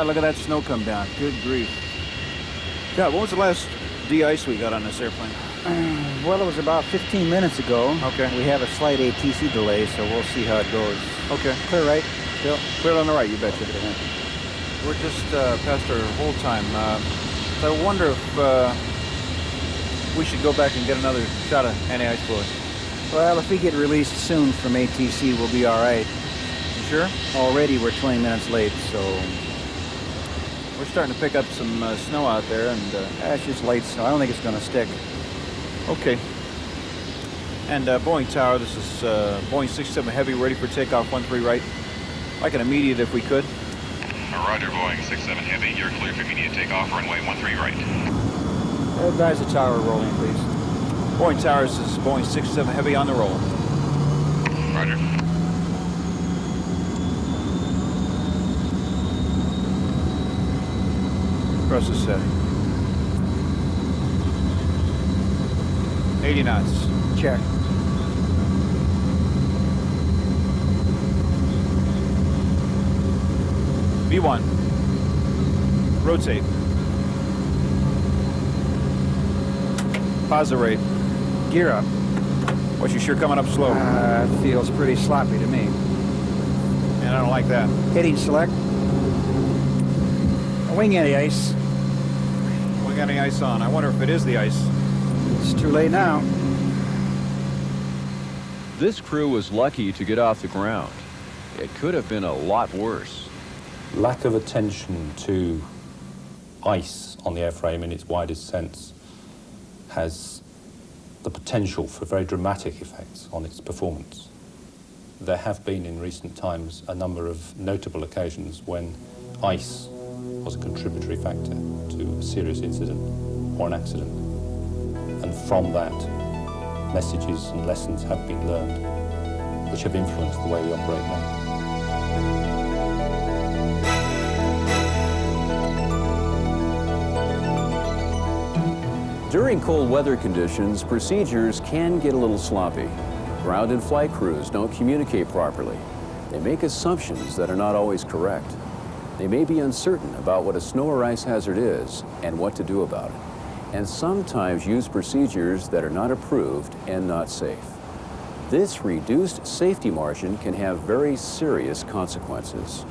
God, look at that snow come down. Good grief. God, when was the last de-ice we got on this airplane? Well, it was about 15 minutes ago. Okay. We have a slight ATC delay, so we'll see how it goes. Okay. Clear right? Still? Clear on the right, you betcha. We're just past our hold time. So I wonder if we should go back and get another shot of anti-ice fluid. Well, if we get released soon from ATC, we'll be all right. You sure? Already we're 20 minutes late, so... We're starting to pick up some snow out there, and it's just light snow. I don't think it's going to stick. Okay. And Boeing Tower, this is Boeing 67 Heavy, ready for takeoff, 13 right. Like an immediate if we could. Roger, Boeing 67 Heavy. You're clear for immediate takeoff, runway 13 right. Advise the tower rolling, please. Boeing Tower, this is Boeing 67 Heavy on the roll. Roger. Press the setting. 80 knots. Check. V1. Rotate. Pause the rate. Gear up. Well, you're sure coming up slow. It feels pretty sloppy to me. And I don't like that. Heading select. Wing anti-ice. We got any ice on? I wonder if it is the ice. It's too late now. This crew was lucky to get off the ground. It could have been a lot worse. Lack of attention to ice on the airframe in its widest sense has the potential for very dramatic effects on its performance. There have been in recent times a number of notable occasions when ice was a contributory factor to a serious incident or an accident. And from that, messages and lessons have been learned which have influenced the way we operate now. During cold weather conditions, procedures can get a little sloppy. Ground and flight crews don't communicate properly. They make assumptions that are not always correct. They may be uncertain about what a snow or ice hazard is and what to do about it, and sometimes use procedures that are not approved and not safe. This reduced safety margin can have very serious consequences.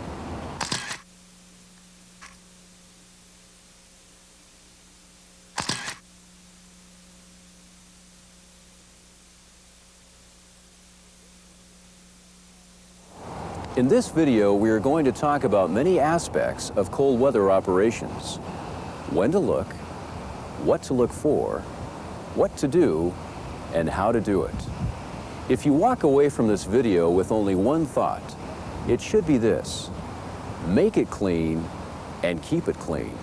In this video, we are going to talk about many aspects of cold weather operations. When to look, what to look for, what to do, and how to do it. If you walk away from this video with only one thought, it should be this: make it clean and keep it clean.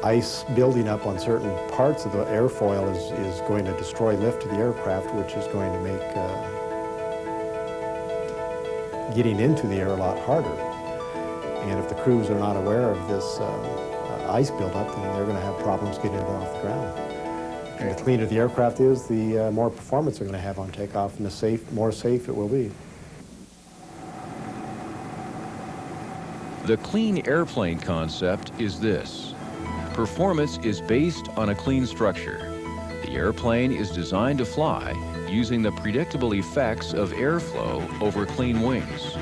Ice building up on certain parts of the airfoil is going to destroy lift to the aircraft, which is going to make getting into the air a lot harder. And if the crews are not aware of this ice buildup, then they're going to have problems getting it off the ground. And the cleaner the aircraft is, the more performance they're going to have on takeoff, and the more safe it will be. The clean airplane concept is this. Performance is based on a clean structure. The airplane is designed to fly using the predictable effects of airflow over clean wings.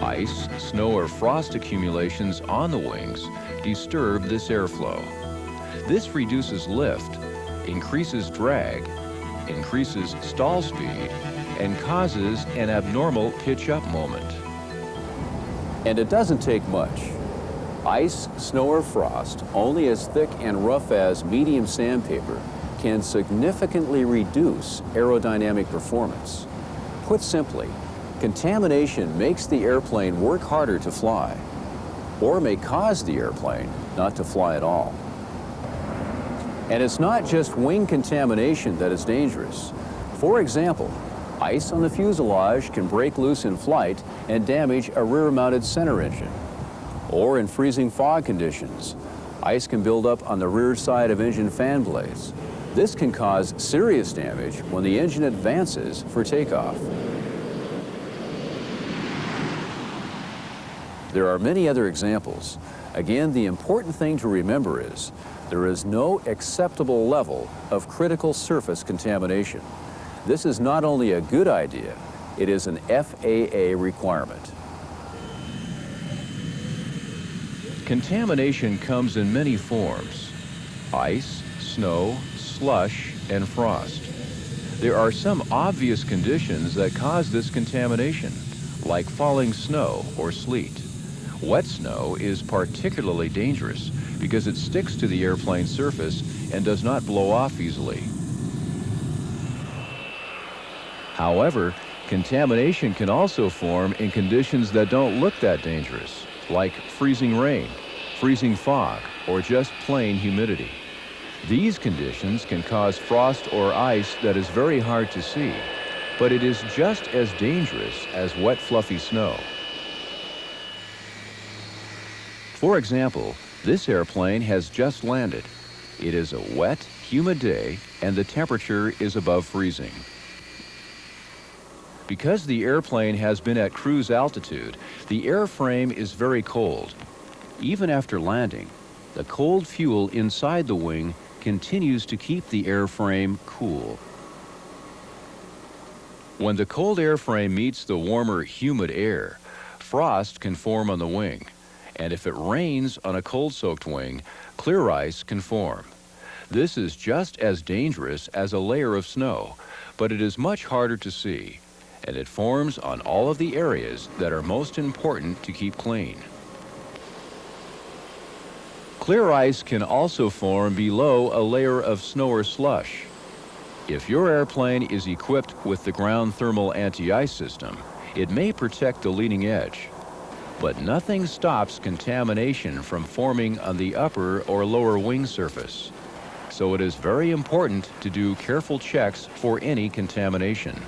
Ice, snow, or frost accumulations on the wings disturb this airflow. This reduces lift, increases drag, increases stall speed, and causes an abnormal pitch-up moment. And it doesn't take much. Ice, snow, or frost, only as thick and rough as medium sandpaper, can significantly reduce aerodynamic performance. Put simply, contamination makes the airplane work harder to fly, or may cause the airplane not to fly at all. And it's not just wing contamination that is dangerous. For example, ice on the fuselage can break loose in flight and damage a rear-mounted center engine. Or in freezing fog conditions, ice can build up on the rear side of engine fan blades, This can cause serious damage when the engine advances for takeoff. There are many other examples. Again, the important thing to remember is there is no acceptable level of critical surface contamination. This is not only a good idea, it is an FAA requirement. Contamination comes in many forms: ice, snow, slush, and frost. There are some obvious conditions that cause this contamination, like falling snow or sleet. Wet snow is particularly dangerous because it sticks to the airplane surface and does not blow off easily. However, contamination can also form in conditions that don't look that dangerous, like freezing rain, freezing fog, or just plain humidity. These conditions can cause frost or ice that is very hard to see, but it is just as dangerous as wet, fluffy snow. For example, this airplane has just landed. It is a wet, humid day, and the temperature is above freezing. Because the airplane has been at cruise altitude, the airframe is very cold. Even after landing, the cold fuel inside the wing continues to keep the airframe cool. When the cold airframe meets the warmer, humid air, frost can form on the wing. And if it rains on a cold-soaked wing, clear ice can form. This is just as dangerous as a layer of snow, but it is much harder to see, and it forms on all of the areas that are most important to keep clean. Clear ice can also form below a layer of snow or slush. If your airplane is equipped with the ground thermal anti-ice system, it may protect the leading edge. But nothing stops contamination from forming on the upper or lower wing surface. So it is very important to do careful checks for any contamination.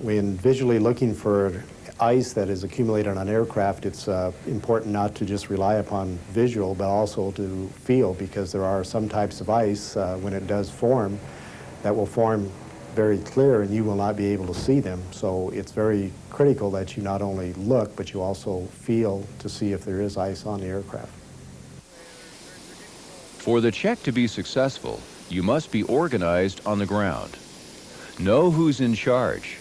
When visually looking for ice that is accumulated on an aircraft, it's important not to just rely upon visual, but also to feel, because there are some types of ice, when it does form, that will form very clear and you will not be able to see them. So it's very critical that you not only look, but you also feel to see if there is ice on the aircraft. For the check to be successful, you must be organized on the ground. Know who's in charge.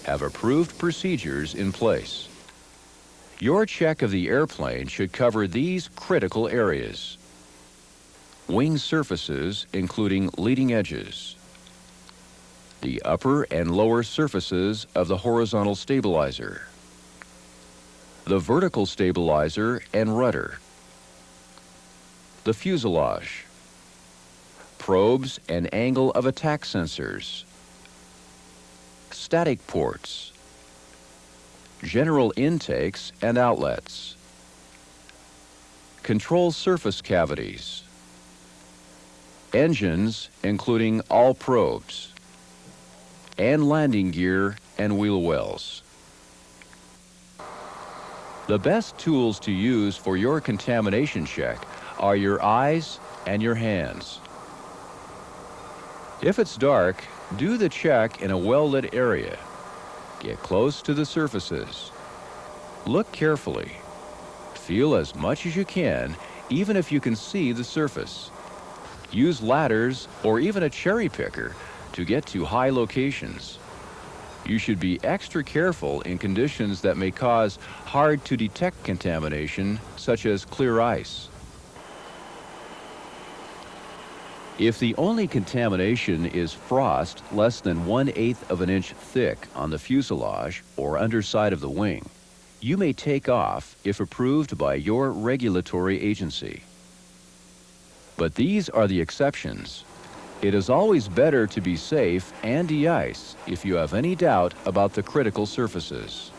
Have approved procedures in place. Your check of the airplane should cover these critical areas: wing surfaces, including leading edges, the upper and lower surfaces of the horizontal stabilizer, the vertical stabilizer and rudder, the fuselage, probes and angle of attack sensors, static ports, general intakes and outlets, control surface cavities, engines, including all probes, and landing gear and wheel wells. The best tools to use for your contamination check are your eyes and your hands. If it's dark, do the check in a well-lit area. Get close to the surfaces. Look carefully. Feel as much as you can, even if you can see the surface. Use ladders or even a cherry picker to get to high locations. You should be extra careful in conditions that may cause hard-to-detect contamination, such as clear ice. If the only contamination is frost less than 1/8 of an inch thick on the fuselage or underside of the wing, you may take off if approved by your regulatory agency. But these are the exceptions. It is always better to be safe and de-ice if you have any doubt about the critical surfaces.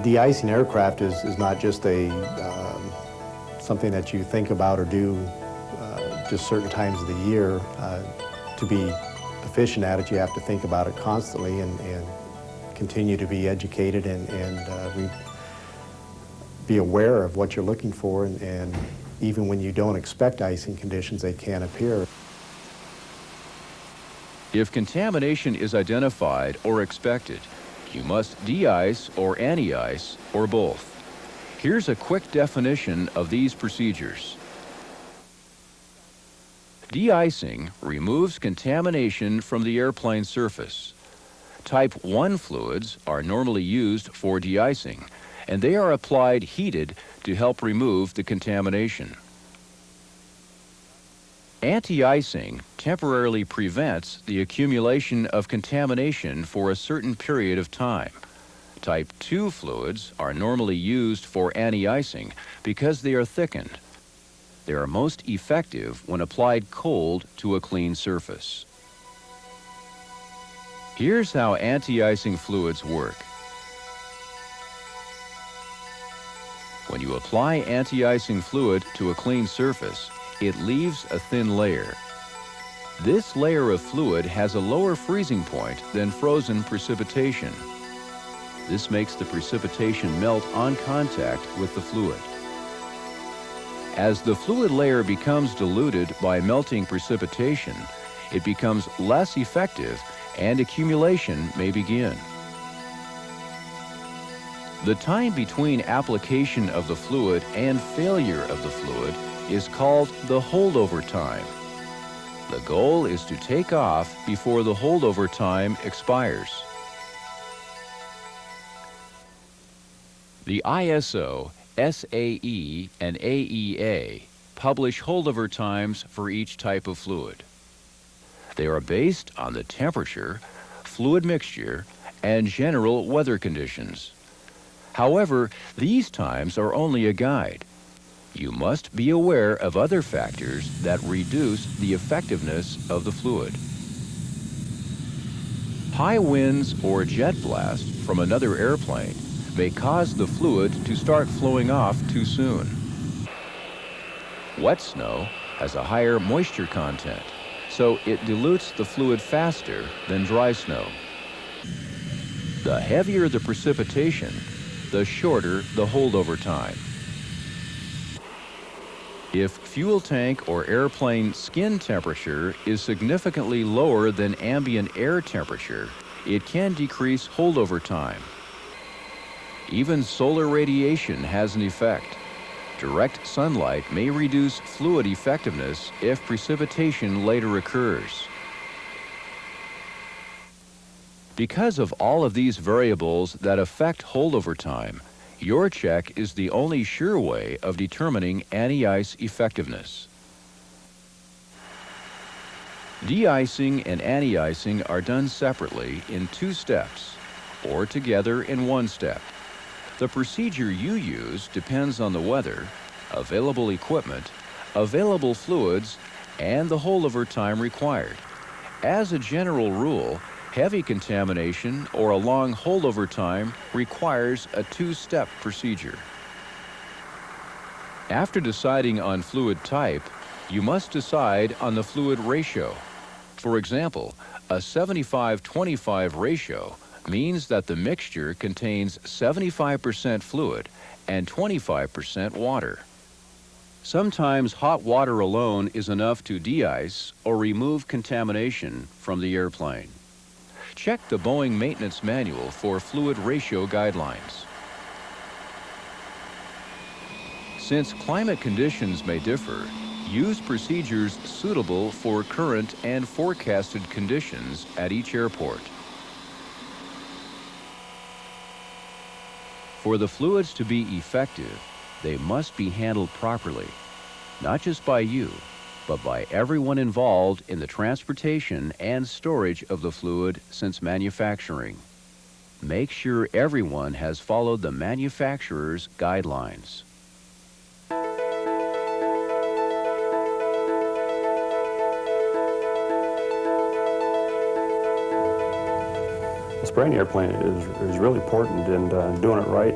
De-icing aircraft is not just something that you think about or do just certain times of the year. To be efficient at it, you have to think about it constantly and continue to be educated and be aware of what you're looking for, and even when you don't expect icing conditions, they can appear. If contamination is identified or expected, you must de-ice or anti-ice or both. Here's a quick definition of these procedures. De-icing removes contamination from the airplane surface. Type 1 fluids are normally used for de-icing, and they are applied heated to help remove the contamination. Anti-icing temporarily prevents the accumulation of contamination for a certain period of time. Type 2 fluids are normally used for anti-icing because they are thickened. They are most effective when applied cold to a clean surface. Here's how anti-icing fluids work. When you apply anti-icing fluid to a clean surface, it leaves a thin layer. This layer of fluid has a lower freezing point than frozen precipitation. This makes the precipitation melt on contact with the fluid. As the fluid layer becomes diluted by melting precipitation, it becomes less effective and accumulation may begin. The time between application of the fluid and failure of the fluid is called the holdover time. The goal is to take off before the holdover time expires. The ISO, SAE, and AEA publish holdover times for each type of fluid. They are based on the temperature, fluid mixture, and general weather conditions. However, these times are only a guide. You must be aware of other factors that reduce the effectiveness of the fluid. High winds or jet blast from another airplane may cause the fluid to start flowing off too soon. Wet snow has a higher moisture content, so it dilutes the fluid faster than dry snow. The heavier the precipitation, the shorter the holdover time. If fuel tank or airplane skin temperature is significantly lower than ambient air temperature, it can decrease holdover time. Even solar radiation has an effect. Direct sunlight may reduce fluid effectiveness if precipitation later occurs. Because of all of these variables that affect holdover time, your check is the only sure way of determining anti-ice effectiveness. De-icing and anti-icing are done separately in 2 steps, or together in 1 step. The procedure you use depends on the weather, available equipment, available fluids, and the holdover time required. As a general rule, heavy contamination or a long holdover time requires a 2-step procedure. After deciding on fluid type, you must decide on the fluid ratio. For example, a 75-25 ratio means that the mixture contains 75% fluid and 25% water. Sometimes hot water alone is enough to de-ice or remove contamination from the airplane. Check the Boeing Maintenance Manual for fluid ratio guidelines. Since climate conditions may differ, use procedures suitable for current and forecasted conditions at each airport. For the fluids to be effective, they must be handled properly, not just by you, but by everyone involved in the transportation and storage of the fluid since manufacturing. Make sure everyone has followed the manufacturer's guidelines. Spraying the airplane is really important, and doing it right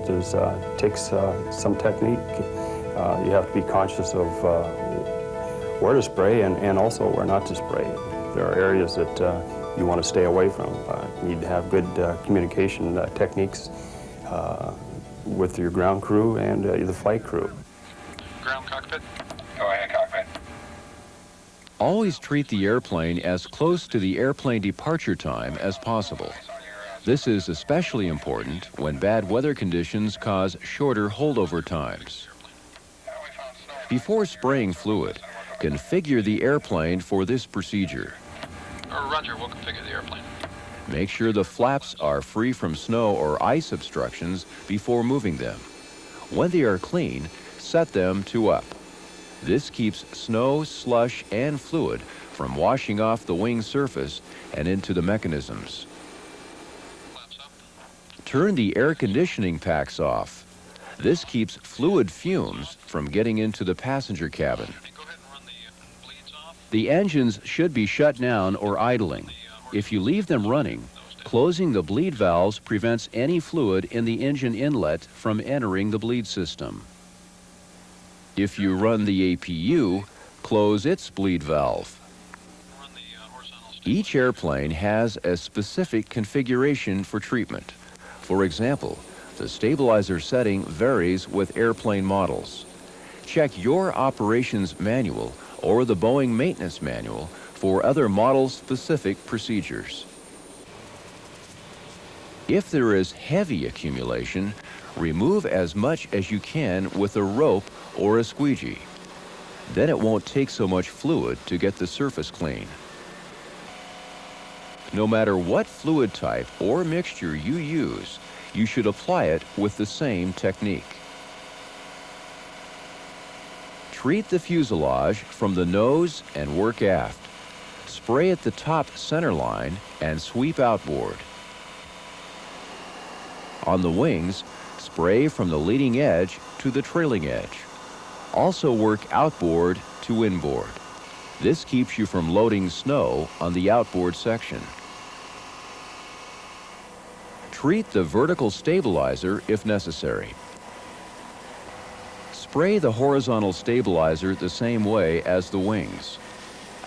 takes some technique. You have to be conscious of where to spray and also where not to spray. There are areas that you want to stay away from. You need to have good communication techniques with your ground crew and the flight crew. Ground cockpit. Go ahead, cockpit. Always treat the airplane as close to the airplane departure time as possible. This is especially important when bad weather conditions cause shorter holdover times. Before spraying fluid, configure the airplane for this procedure. Roger, we'll configure the airplane. Make sure the flaps are free from snow or ice obstructions before moving them. When they are clean, set them to up. This keeps snow, slush, and fluid from washing off the wing surface and into the mechanisms. Turn the air conditioning packs off. This keeps fluid fumes from getting into the passenger cabin. The engines should be shut down or idling. If you leave them running, closing the bleed valves prevents any fluid in the engine inlet from entering the bleed system. If you run the APU, close its bleed valve. Each airplane has a specific configuration for treatment. For example, the stabilizer setting varies with airplane models. Check your operations manual or the Boeing maintenance manual for other model-specific procedures. If there is heavy accumulation, remove as much as you can with a rope or a squeegee. Then it won't take so much fluid to get the surface clean. No matter what fluid type or mixture you use, you should apply it with the same technique. Treat the fuselage from the nose and work aft. Spray at the top center line and sweep outboard. On the wings, spray from the leading edge to the trailing edge. Also work outboard to inboard. This keeps you from loading snow on the outboard section. Treat the vertical stabilizer if necessary. Spray the horizontal stabilizer the same way as the wings.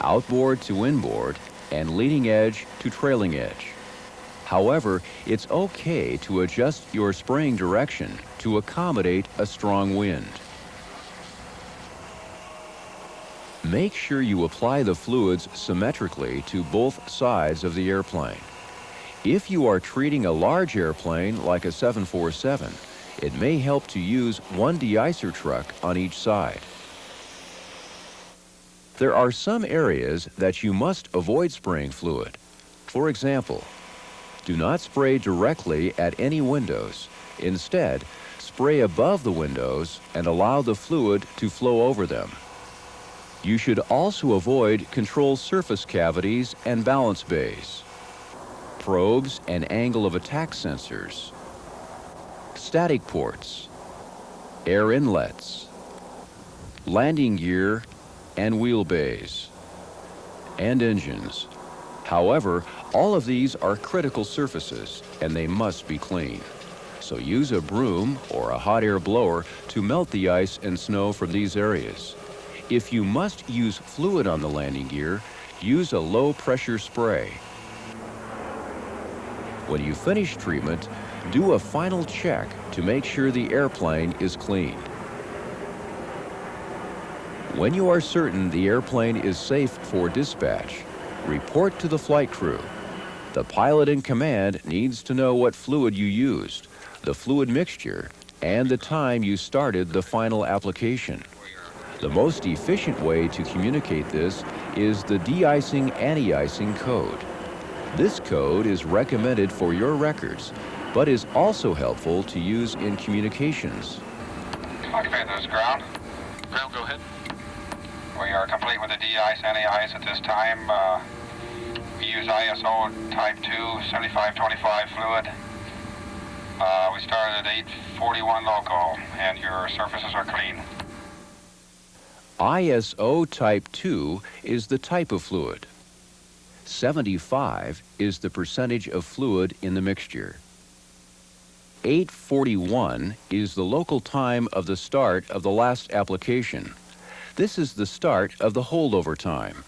Outboard to inboard and leading edge to trailing edge. However, it's okay to adjust your spraying direction to accommodate a strong wind. Make sure you apply the fluids symmetrically to both sides of the airplane. If you are treating a large airplane like a 747, it may help to use one de-icer truck on each side. There are some areas that you must avoid spraying fluid. For example, do not spray directly at any windows. Instead, spray above the windows and allow the fluid to flow over them. You should also avoid control surface cavities and balance bays, probes and angle of attack sensors, static ports, air inlets, landing gear and wheel bays, and engines. However, all of these are critical surfaces and they must be clean. So use a broom or a hot air blower to melt the ice and snow from these areas. If you must use fluid on the landing gear, use a low pressure spray. When you finish treatment, do a final check to make sure the airplane is clean. When you are certain the airplane is safe for dispatch, report to the flight crew. The pilot in command needs to know what fluid you used, the fluid mixture, and the time you started the final application. The most efficient way to communicate this is the De-icing anti-icing code. This code is recommended for your records, but is also helpful to use in communications. Cockpit, this is ground. Ground, go ahead. We are complete with the de-ice, anti-ice at this time. We use ISO type 2, 7525 fluid. We started at 841 local, and your surfaces are clean. ISO type 2 is the type of fluid. 75 is the percentage of fluid in the mixture. 841 is the local time of the start of the last application. This is the start of the holdover time.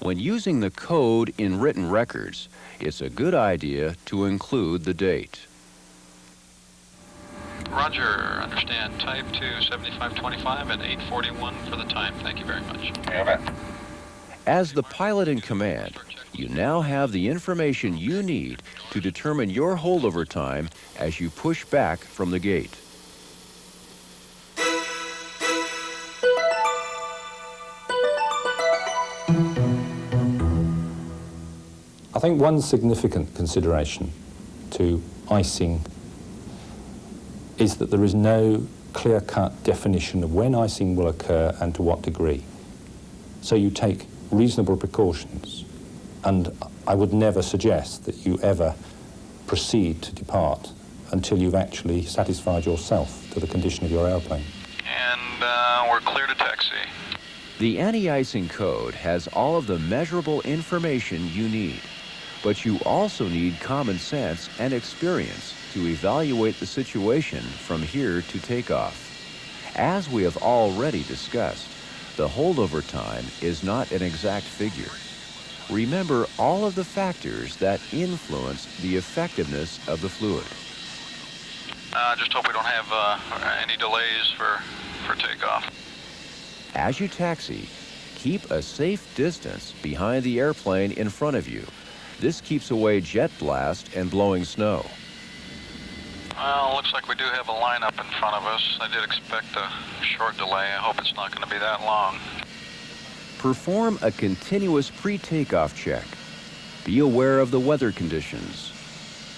When using the code in written records, it's a good idea to include the date. Roger, understand. Type 2, 7525 and 841 for the time. Thank you very much. You bet. As the pilot in command, you now have the information you need to determine your holdover time as you push back from the gate. I think one significant consideration to icing is that there is no clear-cut definition of when icing will occur and to what degree. So you take reasonable precautions, and I would never suggest that you ever proceed to depart until you've actually satisfied yourself to the condition of your airplane. And we're clear to taxi. The anti-icing code has all of the measurable information you need, but you also need common sense and experience to evaluate the situation from here to takeoff. As we have already discussed, the holdover time is not an exact figure. Remember all of the factors that influence the effectiveness of the fluid. Just hope we don't have any delays for takeoff. As you taxi, keep a safe distance behind the airplane in front of you. This keeps away jet blast and blowing snow. Well, looks like we do have a lineup in front of us. I did expect a short delay. I hope it's not going to be that long. Perform a continuous pre-takeoff check. Be aware of the weather conditions.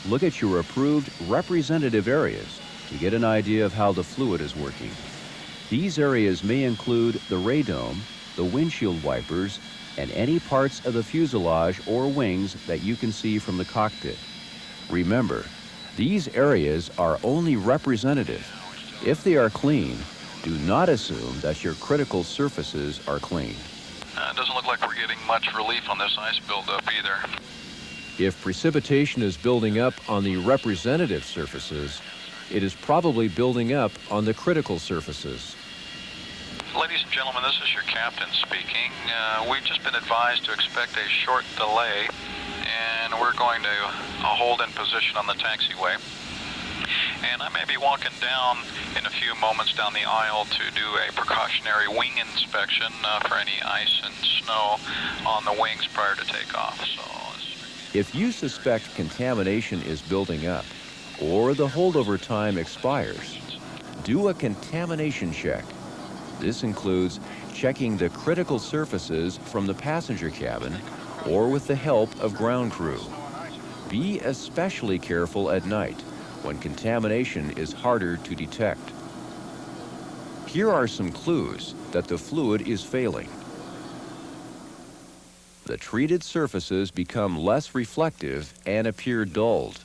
Look at your approved representative areas to get an idea of how the fluid is working. These areas may include the radome, the windshield wipers, and any parts of the fuselage or wings that you can see from the cockpit. Remember, these areas are only representative. If they are clean, do not assume that your critical surfaces are clean. It doesn't look like we're getting much relief on this ice buildup either. If precipitation is building up on the representative surfaces, it is probably building up on the critical surfaces. Ladies and gentlemen, this is your captain speaking. We've just been advised to expect a short delay, and we're going to hold in position on the taxiway. And I may be walking down in a few moments down the aisle to do a precautionary wing inspection for any ice and snow on the wings prior to takeoff. If you suspect contamination is building up or the holdover time expires, do a contamination check. This includes checking the critical surfaces from the passenger cabin or with the help of ground crew. Be especially careful at night when contamination is harder to detect. Here are some clues that the fluid is failing. The treated surfaces become less reflective and appear dulled,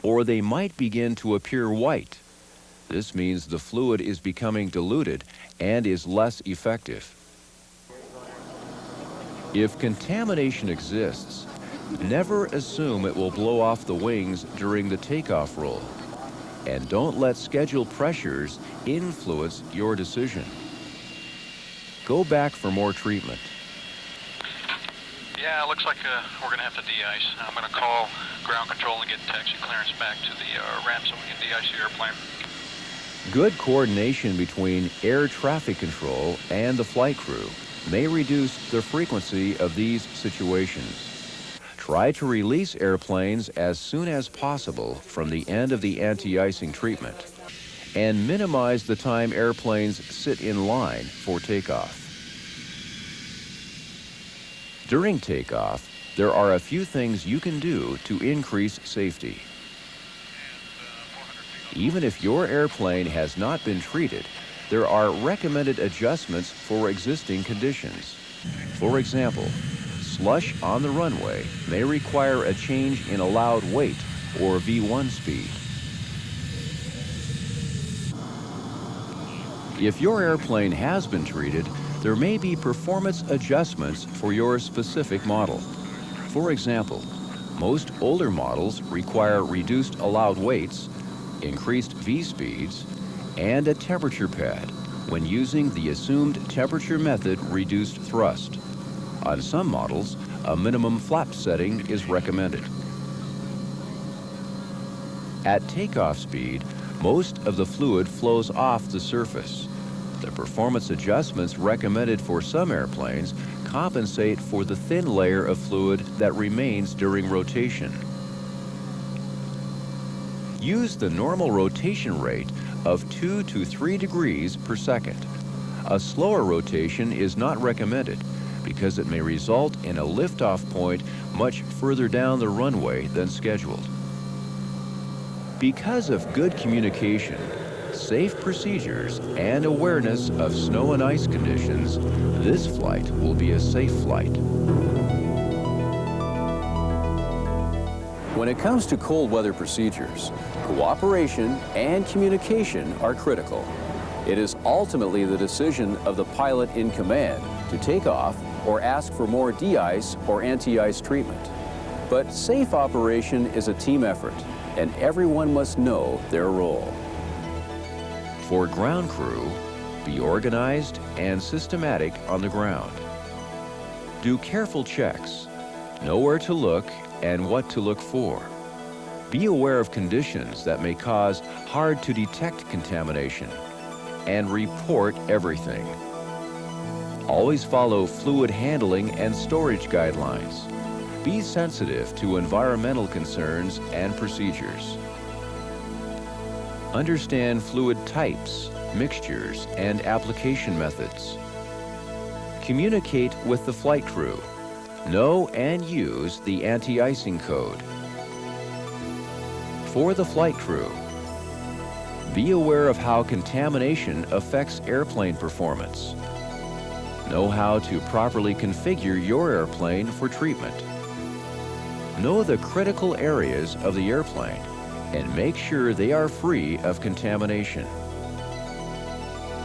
or they might begin to appear white. This means the fluid is becoming diluted and is less effective. If contamination exists, never assume it will blow off the wings during the takeoff roll, and don't let scheduled pressures influence your decision. Go back for more treatment. Yeah, it looks like we're going to have to de-ice. I'm going to call ground control and get taxi clearance back to the ramp so we can de-ice the airplane. Good coordination between air traffic control and the flight crew may reduce the frequency of these situations. Try to release airplanes as soon as possible from the end of the anti-icing treatment, and minimize the time airplanes sit in line for takeoff. During takeoff, there are a few things you can do to increase safety. Even if your airplane has not been treated, there are recommended adjustments for existing conditions. For example, slush on the runway may require a change in allowed weight or V1 speed. If your airplane has been treated, there may be performance adjustments for your specific model. For example, most older models require reduced allowed weights, increased V speeds, and a temperature pad, when using the assumed temperature method reduced thrust. On some models, a minimum flap setting is recommended. At takeoff speed, most of the fluid flows off the surface. The performance adjustments recommended for some airplanes compensate for the thin layer of fluid that remains during rotation. Use the normal rotation rate of 2 to 3 degrees per second. A slower rotation is not recommended because it may result in a liftoff point much further down the runway than scheduled. Because of good communication, safe procedures, and awareness of snow and ice conditions, this flight will be a safe flight. When it comes to cold weather procedures, cooperation and communication are critical. It is ultimately the decision of the pilot in command to take off or ask for more de-ice or anti-ice treatment. But safe operation is a team effort, and everyone must know their role. For ground crew, be organized and systematic on the ground. Do careful checks. Know where to look and what to look for. Be aware of conditions that may cause hard-to-detect contamination, and report everything. Always follow fluid handling and storage guidelines. Be sensitive to environmental concerns and procedures. Understand fluid types, mixtures, and application methods. Communicate with the flight crew. Know and use the anti-icing code. For the flight crew, be aware of how contamination affects airplane performance. Know how to properly configure your airplane for treatment. Know the critical areas of the airplane and make sure they are free of contamination.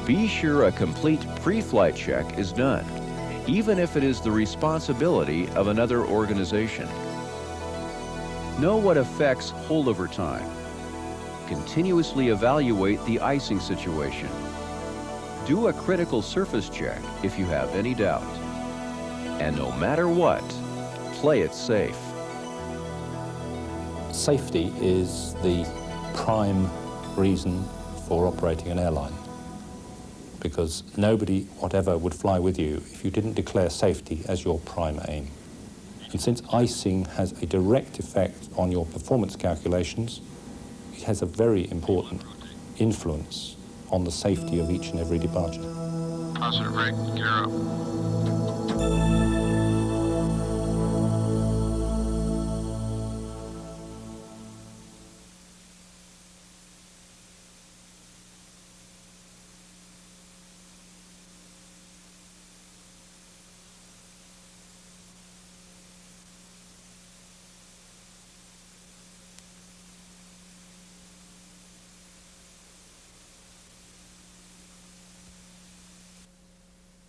Be sure a complete pre-flight check is done, even if it is the responsibility of another organization. Know what effects holdover time. Continuously evaluate the icing situation. Do a critical surface check if you have any doubt. And no matter what, play it safe. Safety is the prime reason for operating an airline, because nobody, whatever, would fly with you if you didn't declare safety as your prime aim. And since icing has a direct effect on your performance calculations, it has a very important influence on the safety of each and every departure. Positive rate, gear up.